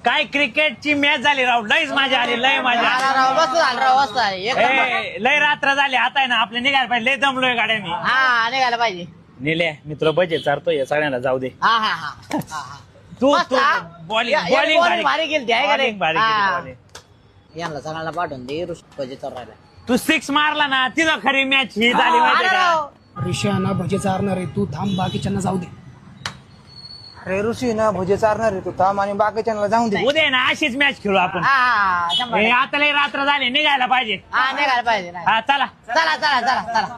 काय क्रिकेटची मॅच झाली राव, लयच मजा आली, लय मजा आली. लय रात्र झाली, आता आहे ना आपल्या निघायला पाहिजे, लय दमलोय गाड्यांनी. हा निघायला पाहिजे. नेले मित्र बजेट चारतोय सगळ्यांना जाऊ दे. तू बॉलिंग भारी केली आहे का रे? भारी यांना सगळ्यांना पाठवून दे भजे चोरायला. तू 6 मारला ना, तिला खरी मॅच ही झाली माहिती का? ऋषाना भजे चारणार आहे, तू थांब, बाकीच्यांना जाऊ दे. अरे ऋषी ना भजे चारणार आहे तू थांब आणि बाकीच्यांना जाऊन दे. उद्या ना अशीच मॅच खेळू आपण. हे आता लय रात्र झाली, निघायला पाहिजे. निघायला पाहिजे. हा चला चला चला चला चला.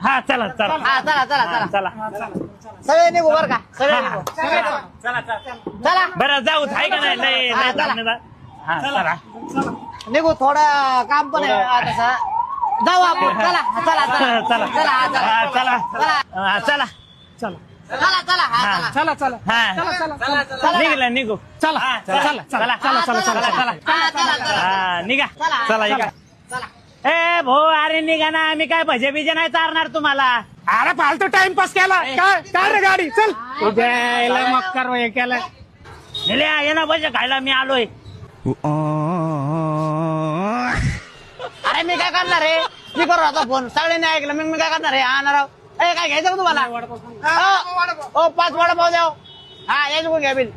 हा चला चला चला चला चला चला सगळे निघू बर का? सगळे निघू. चला बरं जाऊ, आहे का नाही? लय लय चालणार. हा चला निघू, थोडं काम पण आहे तसं. जाऊ आपण. चला चला चला चला चला चला चला चला चला चला चला हा चला चला हा निघलं निघू. चला चला चला चला चला चला चला चला हा निघा. चला निघा. ए भाऊ, अरे निघा ना, आम्ही काय भजे बिजे नाही चारणार तुम्हाला. अरे फालतू टाइमपास केला काय काय रे गाडी चल. उद्या मक्कर हे केलं. ये ना भजे खायला, मी आलोय. अरे मी काय करणार रे? मी करू आता फोन, सगळ्यांनी ऐकलं, मग मी काय करणार रे? हा नाराव काय घ्यायचं का तुम्हाला? 5 वडापाव द्या. हा यायचं कोण घ्या बिल.